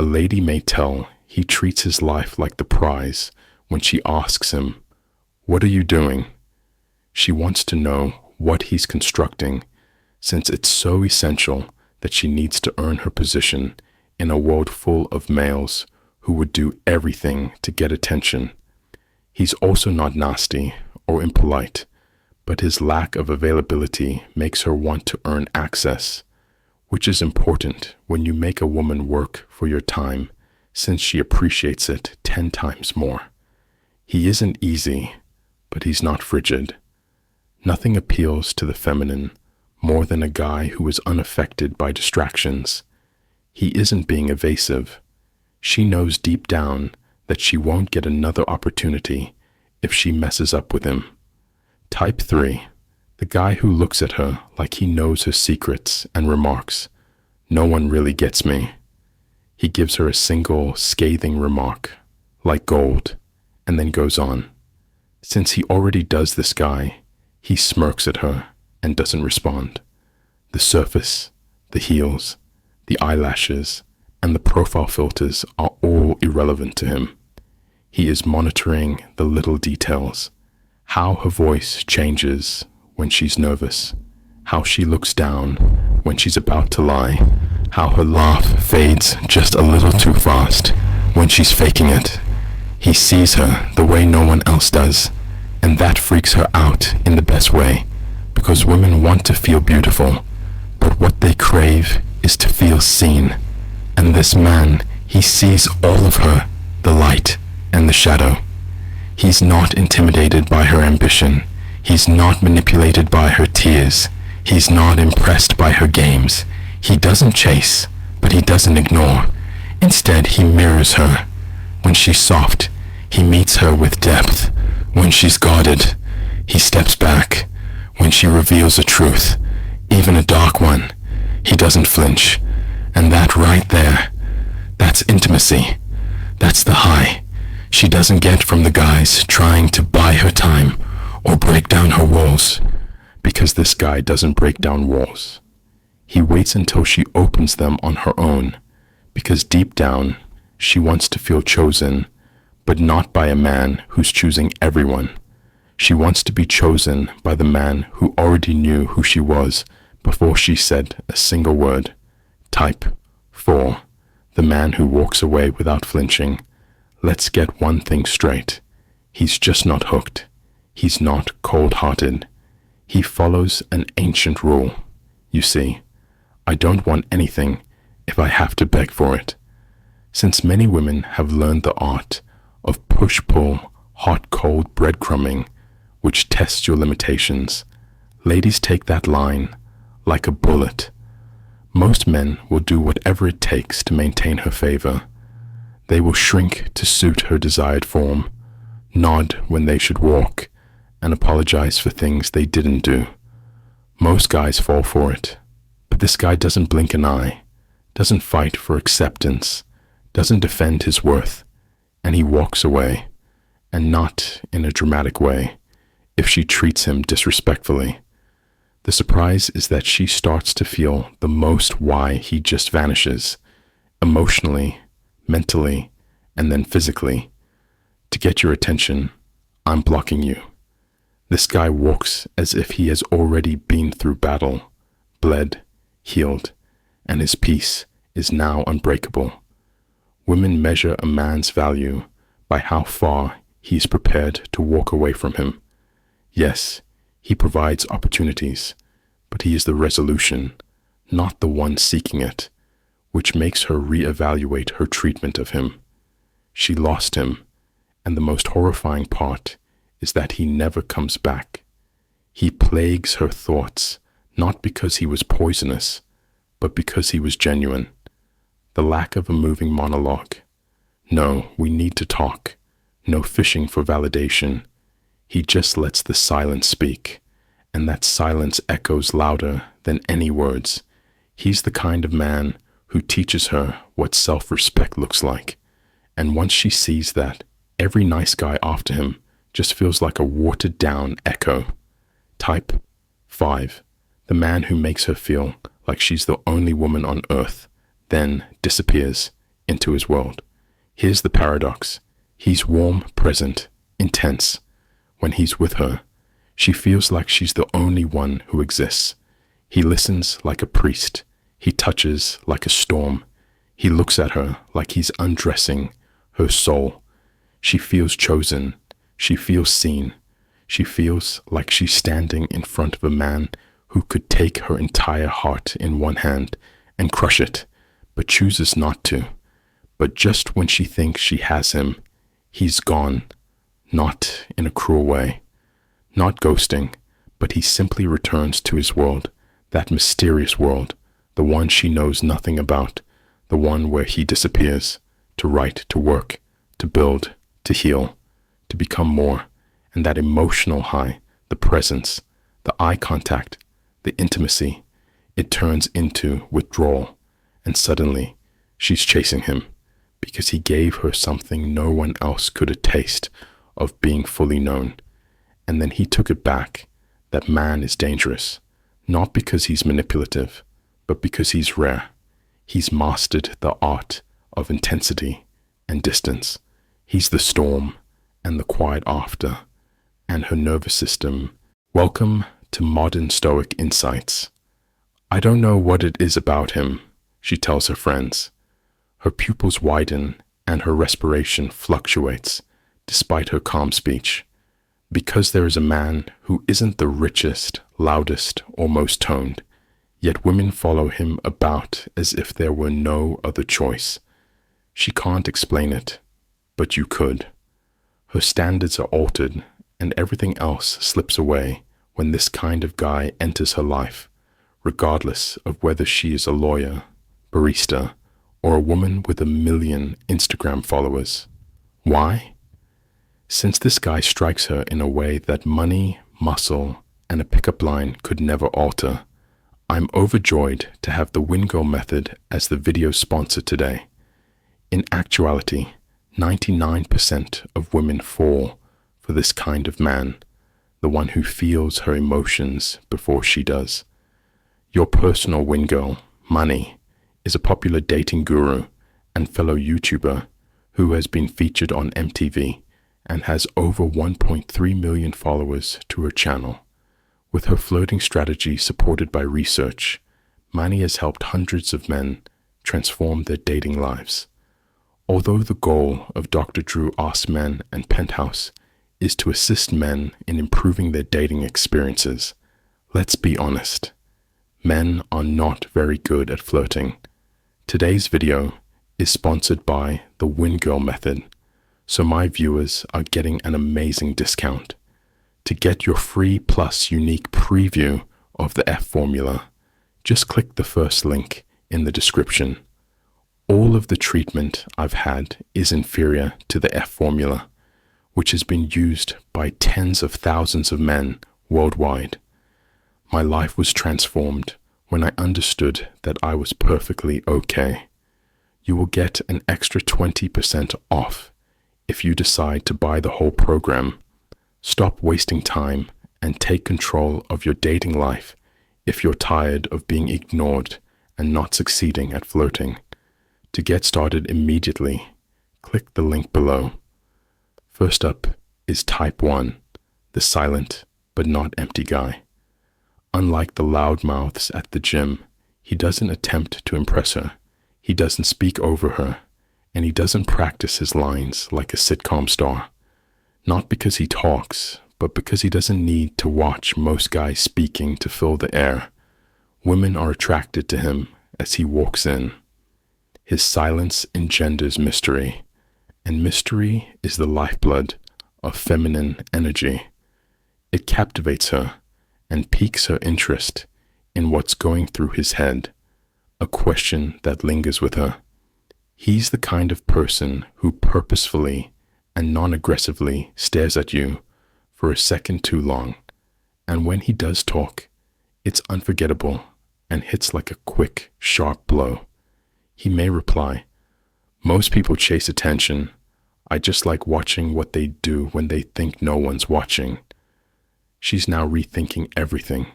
A lady may tell he treats his life like the prize when she asks him, "What are you doing?" She wants to know what he's constructing, since it's so essential that she needs to earn her position in a world full of males who would do everything to get attention. He's also not nasty or impolite, but his lack of availability makes her want to earn access, which is important when you make a woman work for your time, since she appreciates it 10 times more. He isn't easy, but he's not frigid. Nothing appeals to the feminine more than a guy who is unaffected by distractions. He isn't being evasive. She knows deep down that she won't get another opportunity if she messes up with him. Type 3, the guy who looks at her like he knows her secrets and remarks, "No one really gets me." He gives her a single scathing remark, like gold, and then goes on. Since he already does this guy, he smirks at her and doesn't respond. The surface, the heels, the eyelashes, and the profile filters are all irrelevant to him. He is monitoring the little details, how her voice changes when she's nervous, how she looks down when she's about to lie, how her laugh fades just a little too fast when she's faking it. He sees her the way no one else does, and that freaks her out in the best way, because women want to feel beautiful, but what they crave is to feel seen. And this man, he sees all of her, the light and the shadow. He's not intimidated by her ambition. He's not manipulated by her tears. He's not impressed by her games. He doesn't chase, but he doesn't ignore. Instead, he mirrors her. When she's soft, he meets her with depth. When she's guarded, he steps back. When she reveals a truth, even a dark one, he doesn't flinch. And that right there, that's intimacy. That's the high she doesn't get from the guys trying to buy her time or break down her walls, because this guy doesn't break down walls. He waits until she opens them on her own, because deep down, she wants to feel chosen, but not by a man who's choosing everyone. She wants to be chosen by the man who already knew who she was before she said a single word. Type 4, the man who walks away without flinching. Let's get one thing straight. He's just not hooked. He's not cold-hearted. He follows an ancient rule. You see, I don't want anything if I have to beg for it. Since many women have learned the art of push-pull, hot-cold breadcrumbing, which tests your limitations, ladies take that line like a bullet. Most men will do whatever it takes to maintain her favor. They will shrink to suit her desired form, nod when they should walk, and apologize for things they didn't do. Most guys fall for it, but this guy doesn't blink an eye, doesn't fight for acceptance, doesn't defend his worth, and he walks away, and not in a dramatic way, if she treats him disrespectfully. The surprise is that she starts to feel the most why he just vanishes, emotionally, mentally, and then physically. To get your attention, I'm blocking you. This guy walks as if he has already been through battle, bled, healed, and his peace is now unbreakable. Women measure a man's value by how far he is prepared to walk away from him. Yes, he provides opportunities, but he is the resolution, not the one seeking it, which makes her reevaluate her treatment of him. She lost him, and the most horrifying part is that he never comes back. He plagues her thoughts, not because he was poisonous, but because he was genuine. The lack of a moving monologue. No, we need to talk. No fishing for validation. He just lets the silence speak, and that silence echoes louder than any words. He's the kind of man who teaches her what self-respect looks like, and once she sees that, every nice guy after him just feels like a watered-down echo. Type 5, the man who makes her feel like she's the only woman on earth, then disappears into his world. Here's the paradox. He's warm, present, intense. When he's with her, she feels like she's the only one who exists. He listens like a priest. He touches like a storm. He looks at her like he's undressing her soul. She feels chosen. She feels seen. She feels like she's standing in front of a man who could take her entire heart in one hand and crush it, but chooses not to. But just when she thinks she has him, he's gone, not in a cruel way, not ghosting, but he simply returns to his world, that mysterious world, the one she knows nothing about, the one where he disappears, to write, to work, to build, to heal, to become more, and that emotional high, the presence, the eye contact, the intimacy, it turns into withdrawal, and suddenly she's chasing him, because he gave her something no one else could a taste of being fully known. And then he took it back. That man is dangerous, not because he's manipulative, but because he's rare. He's mastered the art of intensity and distance. He's the storm and the quiet after, and her nervous system. Welcome to Modern Stoic Insights. I don't know what it is about him, she tells her friends. Her pupils widen and her respiration fluctuates despite her calm speech. Because there is a man who isn't the richest, loudest, or most toned, yet women follow him about as if there were no other choice. She can't explain it, but you could. Her standards are altered and everything else slips away when this kind of guy enters her life, regardless of whether she is a lawyer, barista, or a woman with 1 million Instagram followers. Why? Since this guy strikes her in a way that money, muscle, and a pickup line could never alter, I'm overjoyed to have the Wingirl method as the video sponsor today. In actuality, 99% of women fall for this kind of man, the one who feels her emotions before she does. Your personal Wingirl, Money, is a popular dating guru and fellow YouTuber who has been featured on MTV and has over 1.3 million followers to her channel. With her flirting strategy supported by research, Mani has helped hundreds of men transform their dating lives. Although the goal of Dr. Drew Asks Men and Penthouse is to assist men in improving their dating experiences, let's be honest, men are not very good at flirting. Today's video is sponsored by the Wingirl method, so my viewers are getting an amazing discount. To get your free plus unique preview of the F formula, just click the first link in the description. All of the treatment I've had is inferior to the F formula, which has been used by tens of thousands of men worldwide. My life was transformed when I understood that I was perfectly okay. You will get an extra 20% off if you decide to buy the whole program. Stop wasting time and take control of your dating life if you're tired of being ignored and not succeeding at flirting. To get started immediately, click the link below. First up is Type 1, the silent but not empty guy. Unlike the loudmouths at the gym, he doesn't attempt to impress her, he doesn't speak over her, and he doesn't practice his lines like a sitcom star. Not because he talks, but because he doesn't need to watch most guys speaking to fill the air. Women are attracted to him as he walks in. His silence engenders mystery, and mystery is the lifeblood of feminine energy. It captivates her and piques her interest in what's going through his head, a question that lingers with her. He's the kind of person who purposefully and non-aggressively stares at you for a second too long, and when he does talk, it's unforgettable and hits like a quick, sharp blow. He may reply, "Most people chase attention. I just like watching what they do when they think no one's watching." She's now rethinking everything.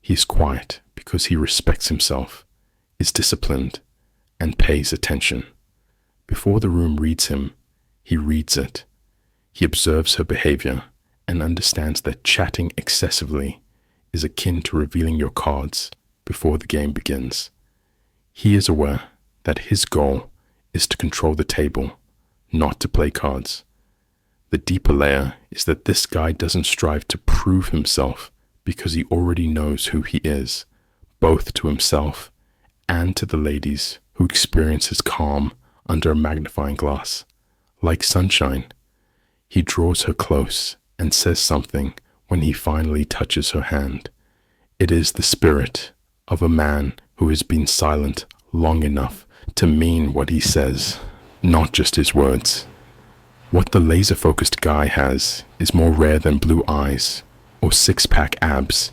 He's quiet because he respects himself, is disciplined, and pays attention. Before the room reads him, he reads it. He observes her behavior and understands that chatting excessively is akin to revealing your cards before the game begins. He is aware that his goal is to control the table, not to play cards. The deeper layer is that this guy doesn't strive to prove himself because he already knows who he is, both to himself and to the ladies who experience his calm under a magnifying glass. Like sunshine, he draws her close and says something when he finally touches her hand. It is the spirit of a man who has been silent long enough to mean what he says, not just his words. What the laser-focused guy has is more rare than blue eyes or six-pack abs.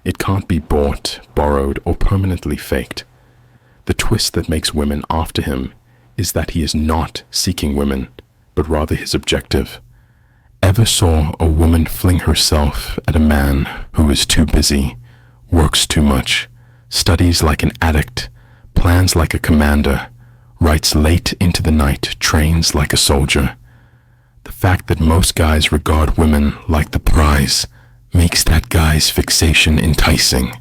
It can't be bought, borrowed, or permanently faked. The twist that makes women after him is that he is not seeking women, but rather his objective. Ever saw a woman fling herself at a man who is too busy, works too much, studies like an addict, plans like a commander, writes late into the night, trains like a soldier? The fact that most guys regard women like the prize makes that guy's fixation enticing.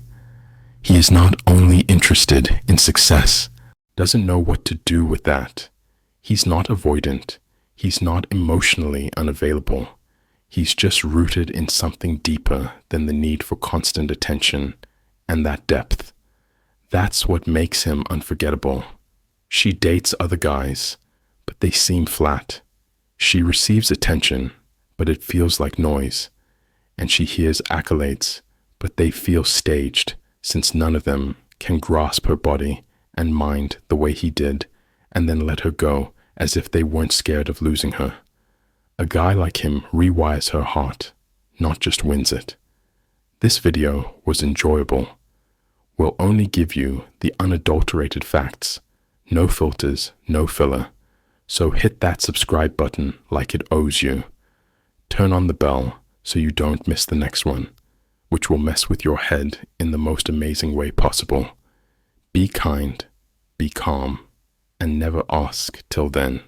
He is not only interested in success, doesn't know what to do with that. He's not avoidant. He's not emotionally unavailable. He's just rooted in something deeper than the need for constant attention and that depth. That's what makes him unforgettable. She dates other guys, but they seem flat. She receives attention, but it feels like noise. And she hears accolades, but they feel staged, since none of them can grasp her body and mind the way he did, and then let her go as if they weren't scared of losing her. A guy like him rewires her heart, not just wins it. This video was enjoyable. We'll only give you the unadulterated facts, no filters, no filler. So hit that subscribe button like it owes you. Turn on the bell so you don't miss the next one, which will mess with your head in the most amazing way possible. Be kind, be calm, and never ask till then.